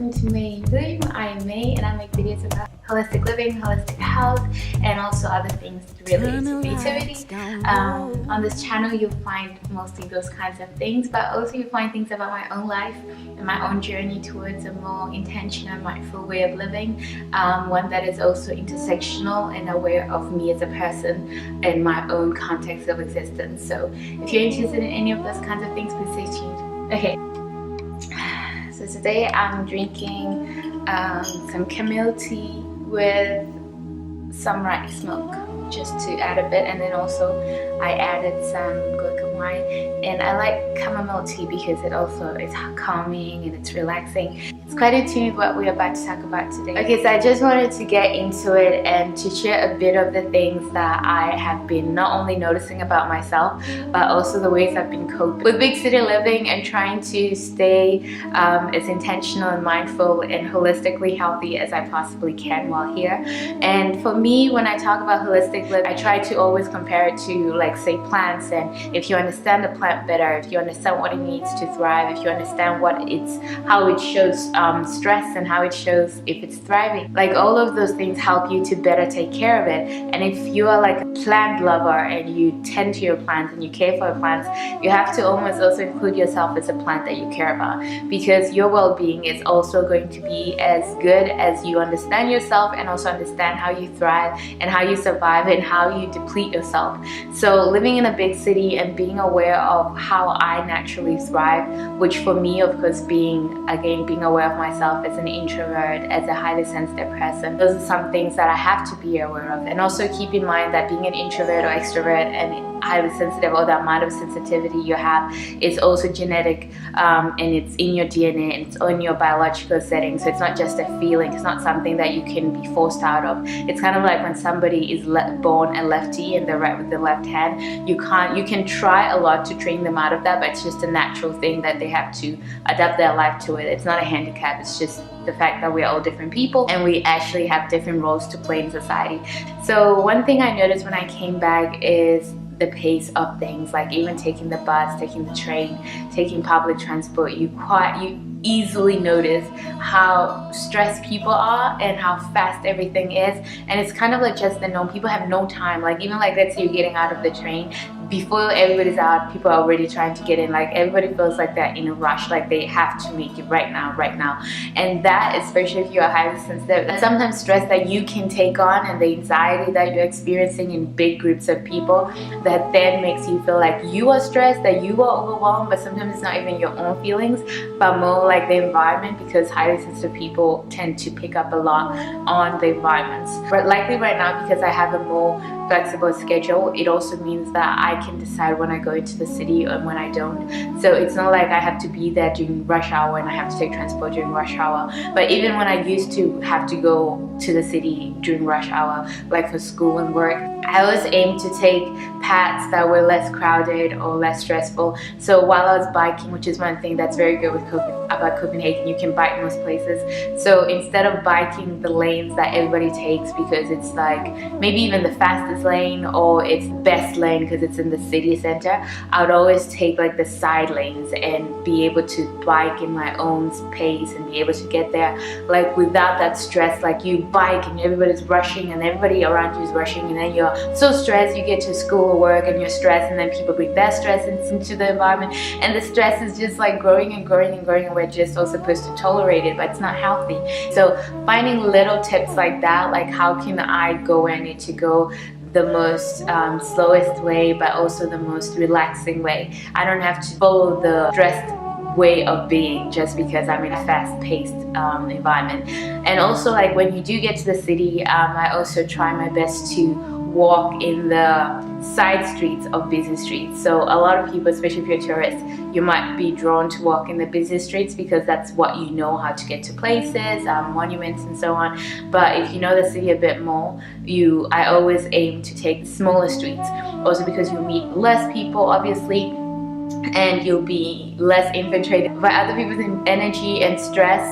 welcome to May Bloom. I am May and I make videos about holistic living, holistic health, and also other things related to creativity. On this channel you'll find mostly those kinds of things, but also you'll find things about my own life and my own journey towards a more intentional, mindful way of living, one that is also intersectional and aware of me as a person and my own context of existence. So if you're interested in any of those kinds of things, please stay tuned. Okay, so today I'm drinking some chamomile tea with some rice milk, just to add a bit, and then also I added some guacamole wine. And I like chamomile tea because it also is calming and it's relaxing. It's quite in tune with what we're about to talk about today. Okay, so I just wanted to get into it and to share a bit of the things that I have been not only noticing about myself, but also the ways I've been coping with big city living and trying to stay as intentional and mindful and holistically healthy as I possibly can while here. And for me, when I talk about holistic living, I try to always compare it to, like, say, plants. And if you understand the plant better, if you understand what it needs to thrive, if you understand how it shows stress and how it shows if it's thriving, like, all of those things help you to better take care of it. And if you are like a plant lover and you tend to your plants and you care for your plants, you have to almost also include yourself as a plant that you care about, because your well-being is also going to be as good as you understand yourself and also understand how you thrive and how you survive and how you deplete yourself. So living in a big city and being aware of how I naturally thrive, which for me, of course, being aware of myself as an introvert, as a highly sensitive person, those are some things that I have to be aware of. And also keep in mind that being an introvert or extrovert and highly sensitive, or the amount of sensitivity you have, is also genetic, and it's in your DNA and it's on your biological setting. So it's not just a feeling, it's not something that you can be forced out of. It's kind of like when somebody is born a lefty and they're right with the left hand, you can try a lot to train them out of that, but it's just a natural thing that they have to adapt their life to it. It's not a handicap, it's just the fact that we're all different people and we actually have different roles to play in society. So one thing I noticed when I came back is the pace of things, like even taking the bus, taking the train, taking public transport. You easily notice how stressed people are and how fast everything is, and it's kind of like just the norm. People have no time, like even like, let's say you're getting out of the train, before everybody's out, people are already trying to get in. Like everybody feels like they're in a rush, like they have to make it right now. And that, especially if you are highly sensitive, and sometimes stress that you can take on and the anxiety that you're experiencing in big groups of people, that then makes you feel like you are stressed, that you are overwhelmed. But sometimes it's not even your own feelings, but more like the environment, because highly sensitive people tend to pick up a lot on the environments. But likely right now, because I have a more flexible schedule, it also means that I can decide when I go into the city and when I don't. So it's not like I have to be there during rush hour and I have to take transport during rush hour. But even when I used to have to go to the city during rush hour, like for school and work, I always aimed to take paths that were less crowded or less stressful. So while I was biking, which is one thing that's very good about Copenhagen, you can bike most places. So instead of biking the lanes that everybody takes because it's like maybe even the fastest lane or it's the best lane because it's in the city center, I would always take like the side lanes and be able to bike in my own pace and be able to get there like without that stress. Like you bike and everybody's rushing and everybody around you is rushing, and then you're so stressed, you get to school or work and you're stressed, and then people bring their stress into the environment, and the stress is just like growing and we're just all supposed to tolerate it, but it's not healthy. So finding little tips like that, like how can I go where I need to go the most slowest way, but also the most relaxing way. I don't have to follow the stressed way of being just because I'm in a fast-paced environment. And also, like when you do get to the city, I also try my best to walk in the side streets of busy streets. So a lot of people, especially if you're a tourist, you might be drawn to walk in the busy streets because that's what you know, how to get to places, monuments and so on. But if you know the city a bit more, I always aim to take smaller streets, also because you meet less people obviously, and you'll be less infiltrated by other people's energy and stress.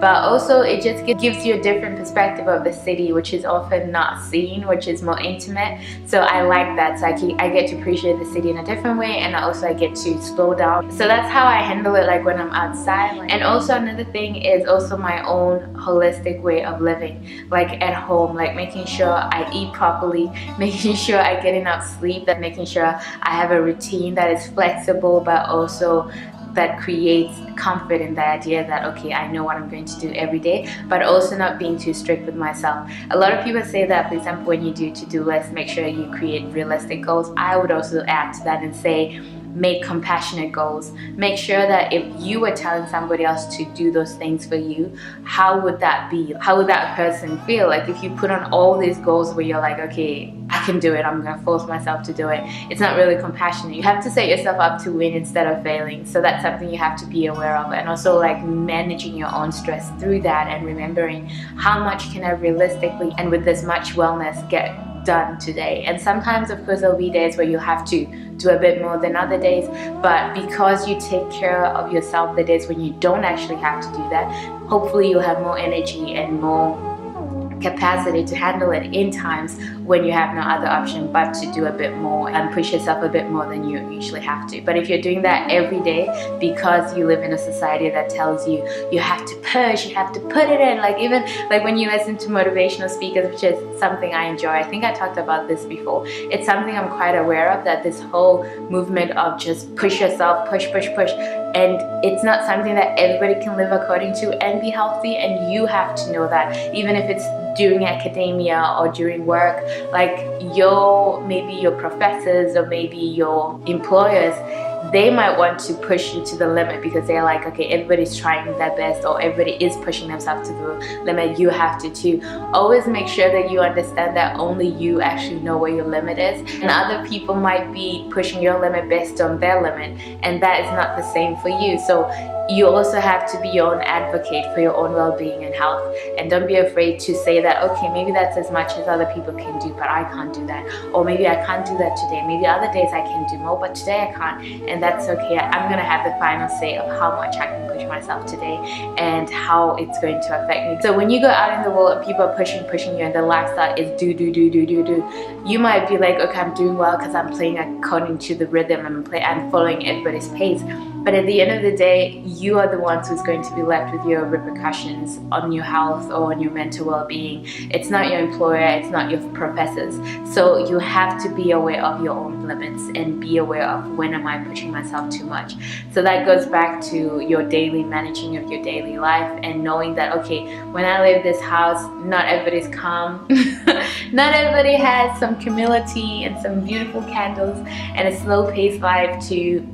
but also it just gives you a different perspective of the city, which is often not seen, which is more intimate. So I like that. So I get to appreciate the city in a different way, and also I get to slow down. So that's how I handle it, like when I'm outside. And also another thing is also my own holistic way of living, like at home, like making sure I eat properly, making sure I get enough sleep, that making sure I have a routine that is flexible, but also that creates comfort in the idea that, okay, I know what I'm going to do every day, but also not being too strict with myself. A lot of people say that, for example, when you do to-do lists, make sure you create realistic goals. I would also add to that and say, make compassionate goals. Make sure that if you were telling somebody else to do those things for you, how would that be? How would that person feel? Like if you put on all these goals where you're like, okay, I can do it, I'm gonna force myself to do it, it's not really compassionate. You have to set yourself up to win instead of failing. So that's something you have to be aware of, and also like managing your own stress through that, and remembering how much can I realistically and with this much wellness get done today. And sometimes of course there'll be days where you have to do a bit more than other days, but because you take care of yourself the days when you don't actually have to do that, hopefully you'll have more energy and more capacity to handle it in times when you have no other option but to do a bit more and push yourself a bit more than you usually have to. But if you're doing that every day because you live in a society that tells you you have to push, you have to put it in, like even like when you listen to motivational speakers, which is something I enjoy, I think I talked about this before, it's something I'm quite aware of, that this whole movement of just push yourself, push, and it's not something that everybody can live according to and be healthy, and you have to know that. Even if it's during academia or during work, like maybe your professors or maybe your employers, they might want to push you to the limit because they're like, okay, everybody's trying their best or everybody is pushing themselves to the limit, you have to too. Always make sure that you understand that only you actually know where your limit is, and other people might be pushing your limit based on their limit, and that is not the same for you. So you also have to be your own advocate for your own well-being and health, and don't be afraid to say that, okay, maybe that's as much as other people can do, but I can't do that, or maybe I can't do that today, maybe other days I can do more, but today I can't, and that's okay. I'm gonna have the final say of how much I can push myself today and how it's going to affect me. So when you go out in the world and people are pushing you, and the lifestyle is do, you might be like, okay, I'm doing well because I'm playing according to the rhythm, I'm following everybody's pace. But at the end of the day, you are the ones who's going to be left with your repercussions on your health or on your mental well-being. It's not your employer, it's not your professors. So you have to be aware of your own limits and be aware of, when am I pushing myself too much? So that goes back to your daily managing of your daily life, and knowing that, okay, when I leave this house, not everybody's calm. Not everybody has some humility and some beautiful candles and a slow-paced life to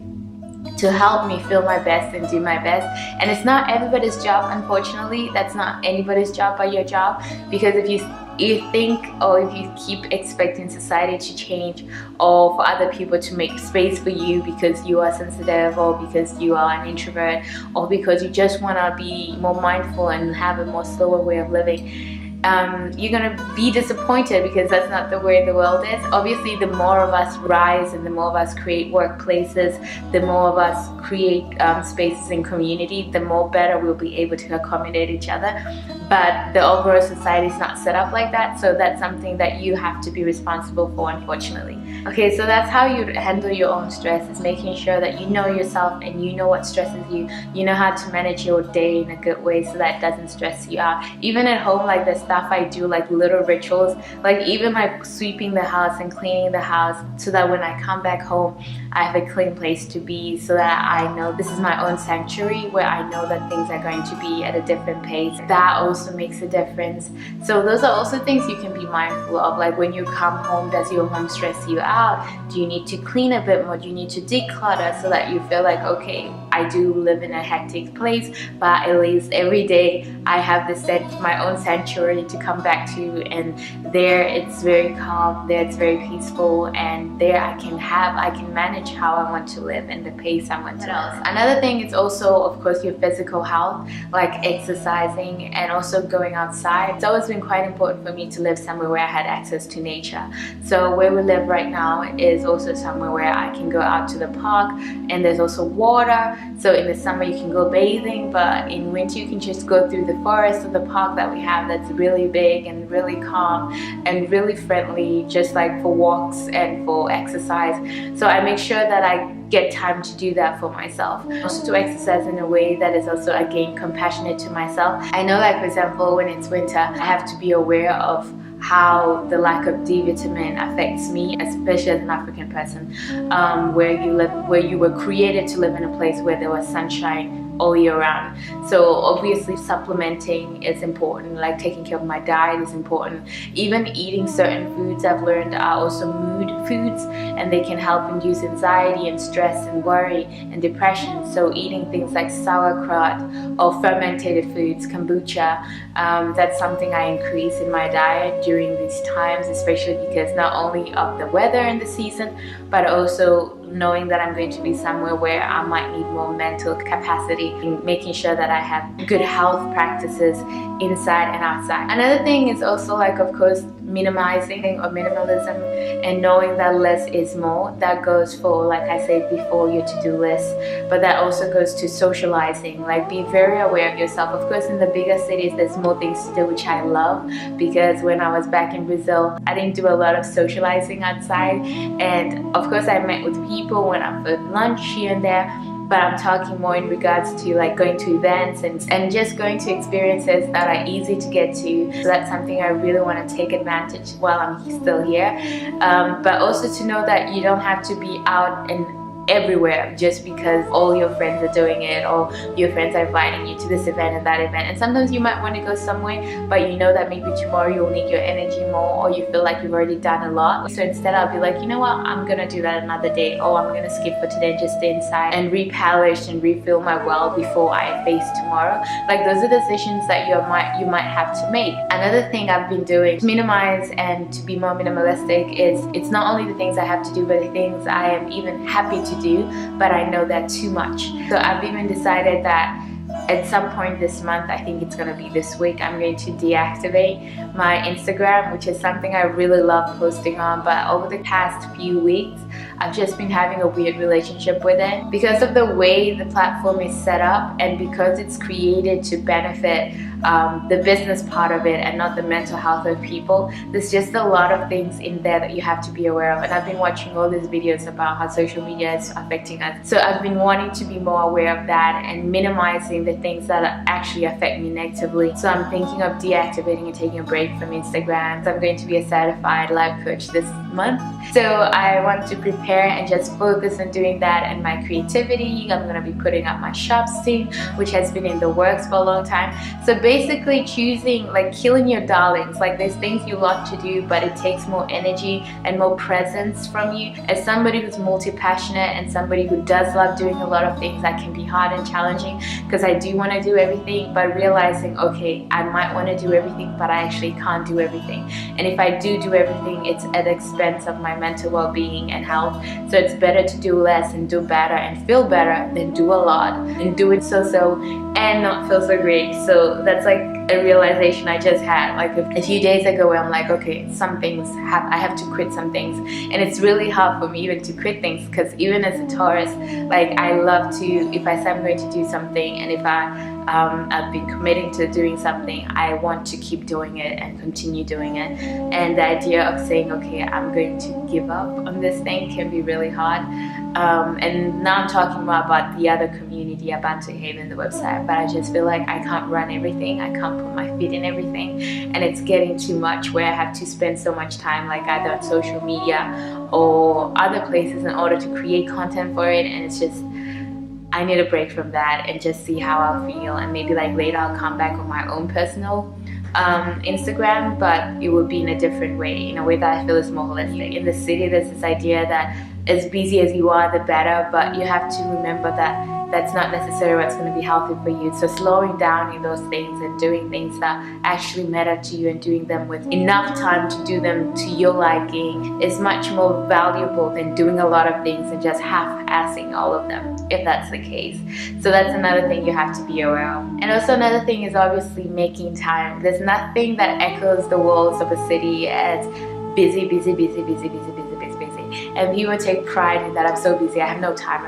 help me feel my best and do my best. And it's not everybody's job, unfortunately. That's not anybody's job but your job, because if you think, or if you keep expecting society to change, or for other people to make space for you because you are sensitive, or because you are an introvert, or because you just want to be more mindful and have a more slower way of living, you're gonna be disappointed, because that's not the way the world is. Obviously, the more of us rise and the more of us create workplaces, the more of us create spaces in community, the more better we'll be able to accommodate each other. But the overall society is not set up like that, so that's something that you have to be responsible for, unfortunately. Okay, so that's how you handle your own stress, is making sure that you know yourself and you know what stresses you. You know how to manage your day in a good way so that it doesn't stress you out. Even at home, like the stuff I do, like little rituals, like even like sweeping the house and cleaning the house, so that when I come back home, I have a clean place to be, so that I know this is my own sanctuary where I know that things are going to be at a different pace. That also makes a difference. So those are also things you can be mindful of. Like when you come home, does your home stress you out? Do you need to clean a bit more? Do you need to declutter so that you feel like, okay, I do live in a hectic place, but at least every day I have my own sanctuary to come back to, and there it's very calm, there it's very peaceful, and there I can manage how I want to live and the pace I want to live. Another thing is also, of course, your physical health, like exercising and also going outside. It's always been quite important for me to live somewhere where I had access to nature. So where we live right now is also somewhere where I can go out to the park, and there's also water, So in the summer you can go bathing, but in winter you can just go through the forest or the park that we have that's really big and really calm and really friendly, just like for walks and for exercise. So I make sure that I get time to do that for myself. Also to exercise in a way that is also again compassionate to myself. I know, like for example, when it's winter, I have to be aware of how the lack of D vitamin affects me, especially as an African person, where you were created to live in a place where there was sunshine all year round. So obviously supplementing is important, like taking care of my diet is important. Even eating certain foods I've learned are also mood foods, and they can help induce anxiety and stress and worry and depression. So eating things like sauerkraut or fermented foods, kombucha, that's something I increase in my diet during these times, especially because not only of the weather and the season, but also knowing that I'm going to be somewhere where I might need more mental capacity, in making sure that I have good health practices inside and outside. Another thing is also, like, of course, minimizing or minimalism, and knowing that less is more. That goes for, like I said before, your to-do list, but that also goes to socializing. Like, be very aware of yourself. Of course, in the bigger cities there's more things to do, which I love, because when I was back in Brazil I didn't do a lot of socializing outside, and of course I met with people, went out for lunch here and there, but I'm talking more in regards to like going to events and just going to experiences that are easy to get to. So that's something I really want to take advantage while I'm still here, but also to know that you don't have to be out and everywhere just because all your friends are doing it, or your friends are inviting you to this event and that event. And sometimes you might want to go somewhere, but you know that maybe tomorrow you'll need your energy more, or you feel like you've already done a lot. So instead I'll be like, you know what, I'm gonna do that another day, or I'm gonna skip for today and just stay inside and replenish and refill my well before I face tomorrow. Like, those are decisions that you might have to make. Another thing I've been doing to minimize and to be more minimalistic is, it's not only the things I have to do, but the things I am even happy to do, but I know that too much. So I've even decided that at some point this month, I think it's going to be this week, I'm going to deactivate my Instagram, which is something I really love posting on, but over the past few weeks I've just been having a weird relationship with it because of the way the platform is set up, and because it's created to benefit the business part of it and not the mental health of people. There's just a lot of things in there that you have to be aware of, and I've been watching all these videos about how social media is affecting us. So I've been wanting to be more aware of that and minimizing the things that actually affect me negatively. So I'm thinking of deactivating and taking a break from Instagram. So I'm going to be a certified life coach this month, so I want to prepare and just focus on doing that and my creativity. I'm going to be putting up my shop soon, which has been in the works for a long time. So basically choosing, like, killing your darlings. Like, there's things you love to do, but it takes more energy and more presence from you. As somebody who's multi-passionate and somebody who does love doing a lot of things, that can be hard and challenging, because I do want to do everything, but realizing, okay, I might want to do everything, but I actually can't do everything. And if I do everything, it's at the expense of my mental well-being and health. So it's better to do less and do better and feel better than do a lot and do it so and not feel so great. So that's like a realization I just had like a few days ago, where I'm like, okay, some things I have to quit some things, and it's really hard for me even to quit things, because even as a Taurus, like, I love to, if I say I'm going to do something, and if I've been committing to doing something, I want to keep doing it and continue doing it. And the idea of saying, okay, I'm going to give up on this thing can be really hard. And now I'm talking more about the other community, about to Haven, the website, but I just feel like I can't run everything, I can't put my feet in everything, and it's getting too much where I have to spend so much time, like, either on social media or other places in order to create content for it, and it's just, I need a break from that and just see how I'll feel, and maybe like later I'll come back on my own personal Instagram, but it would be in a different way, in a way that I feel is more holistic. In the city, there's this idea that as busy as you are, the better, but you have to remember that that's not necessarily what's going to be healthy for you. So slowing down in those things and doing things that actually matter to you and doing them with enough time to do them to your liking is much more valuable than doing a lot of things and just half-assing all of them, if that's the case. So that's another thing you have to be aware of. And also another thing is obviously making time. There's nothing that echoes the walls of a city as busy, busy, busy, busy, busy, busy, busy, busy. and people take pride in that. I'm so busy, I have no time,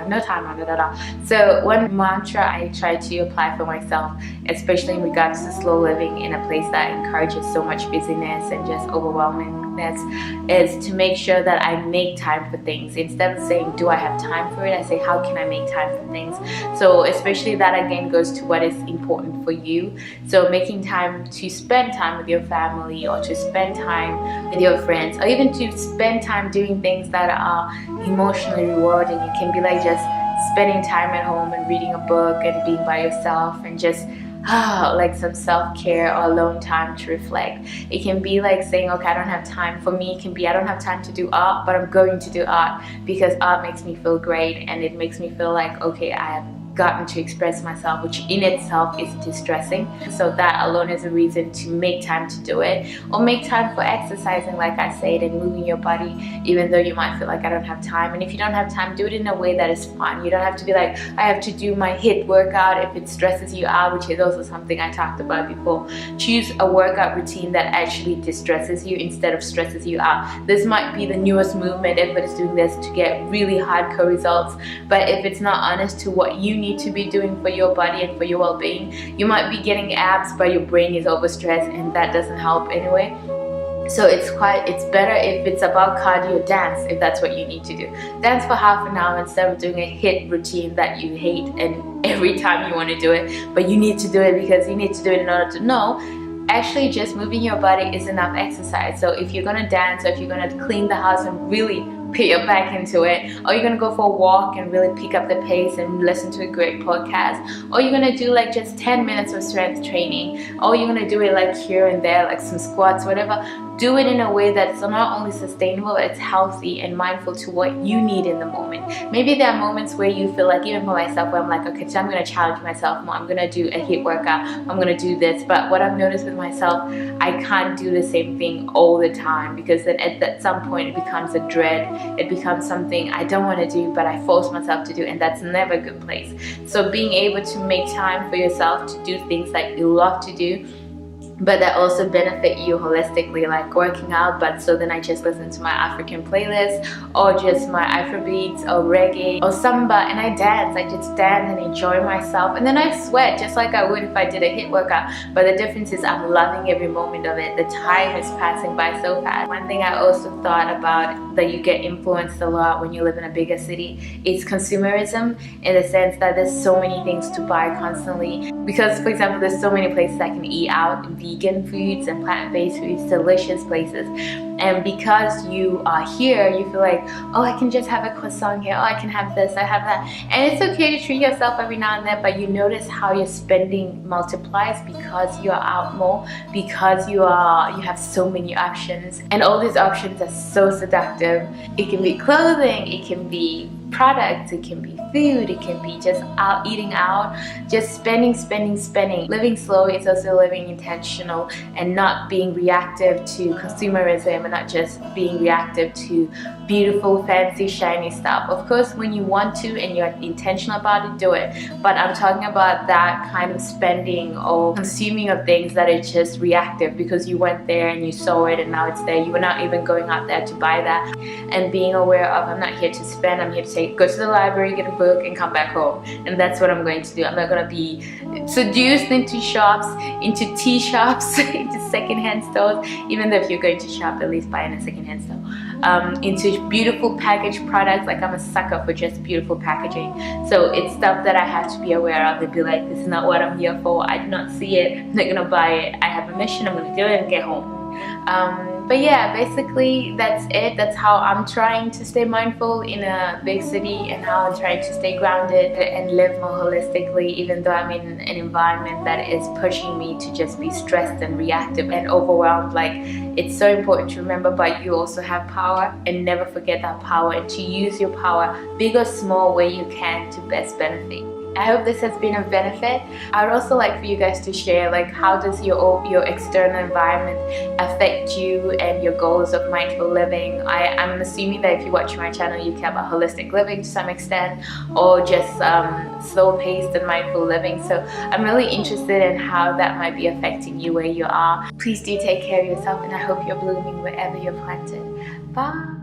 So one mantra I try to apply for myself, especially in regards to slow living in a place that encourages so much busyness and just overwhelmingness, is to make sure that I make time for things. Instead of saying, do I have time for it, I say, how can I make time for things? So especially that again goes to what is important for you. So making time to spend time with your family, or to spend time with your friends, or even to spend time doing things that are emotionally rewarding. It can be like just spending time at home and reading a book and being by yourself and just like some self-care or alone time to reflect. It can be like saying, okay, I don't have time. For me, it can be, I don't have time to do art, but I'm going to do art because art makes me feel great, and it makes me feel like, okay, I have gotten to express myself, which in itself is distressing. So that alone is a reason to make time to do it. Or make time for exercising, like I said, and moving your body, even though you might feel like I don't have time. And if you don't have time, do it in a way that is fun. You don't have to be like, I have to do my HIIT workout if it stresses you out, which is also something I talked about before. Choose a workout routine that actually distresses you instead of stresses you out. This might be the newest movement, everybody's doing this to get really hardcore results, but if it's not honest to what you need to be doing for your body and for your well-being, you might be getting abs but your brain is overstressed, and that doesn't help anyway. So it's better if it's about cardio, dance, if that's what you need to do. Dance for half an hour instead of doing a HIIT routine that you hate and every time you want to do it, but you need to do it because you need to do it in order to know. Actually, just moving your body is enough exercise. So if you're gonna dance, or if you're gonna clean the house and really put your back into it, or you're gonna go for a walk and really pick up the pace and listen to a great podcast, or you're gonna do like just 10 minutes of strength training, or you're gonna do it like here and there, like some squats, whatever. Do it in a way that's not only sustainable, but it's healthy and mindful to what you need in the moment. Maybe there are moments where you feel like, even for myself, where I'm like, okay, so I'm gonna challenge myself more, I'm gonna do a HIIT workout, I'm gonna do this. But what I've noticed with myself, I can't do the same thing all the time, because then at some point it becomes a dread. It becomes something I don't want to do, but I force myself to do, and that's never a good place. So being able to make time for yourself to do things that you love to do, but that also benefit you holistically, like working out, but so then I just listen to my African playlist, or just my Afrobeats or reggae or samba, and I dance. I just dance and enjoy myself, and then I sweat just like I would if I did a HIIT workout. But the difference is I'm loving every moment of it. The time is passing by so fast. One thing I also thought about that you get influenced a lot when you live in a bigger city is consumerism, in the sense that there's so many things to buy constantly. Because, for example, there's so many places I can eat out, vegan foods and plant-based foods, delicious places. And because you are here, you feel like, oh, I can just have a croissant here, oh, I can have this, I have that. And it's okay to treat yourself every now and then, but you notice how your spending multiplies because you are out more, because you have so many options, and all these options are so seductive. It can be clothing, it can be products, it can be food, it can be just out eating out, just spending. Living slow is also living intentional and not being reactive to consumerism, and not just being reactive to beautiful, fancy, shiny stuff. Of course, when you want to and you're intentional about it, do it. But I'm talking about that kind of spending or consuming of things that are just reactive because you went there and you saw it and now it's there. You were not even going out there to buy that. And being aware of, I'm not here to spend, I'm here to go to the library, get a book, and come back home. And that's what I'm going to do. I'm not going to be seduced into shops, into tea shops, into secondhand stores, even though if you're going to shop, at least buy in a secondhand store. Into beautiful packaged products. Like, I'm a sucker for just beautiful packaging. So it's stuff that I have to be aware of and be like, this is not what I'm here for. I do not see it, I'm not gonna buy it. I have a mission, I'm gonna do it and get home. But yeah, basically that's it. That's how I'm trying to stay mindful in a big city, and how I'm trying to stay grounded and live more holistically, even though I'm in an environment that is pushing me to just be stressed and reactive and overwhelmed. Like, it's so important to remember, but you also have power, and never forget that power, and to use your power, big or small, where you can to best benefit. I hope this has been of benefit. I would also like for you guys to share, like, how does your external environment affect you and your goals of mindful living. I'm assuming that if you watch my channel, you care about holistic living to some extent, or just slow-paced and mindful living. So I'm really interested in how that might be affecting you where you are. Please do take care of yourself, and I hope you're blooming wherever you're planted. Bye.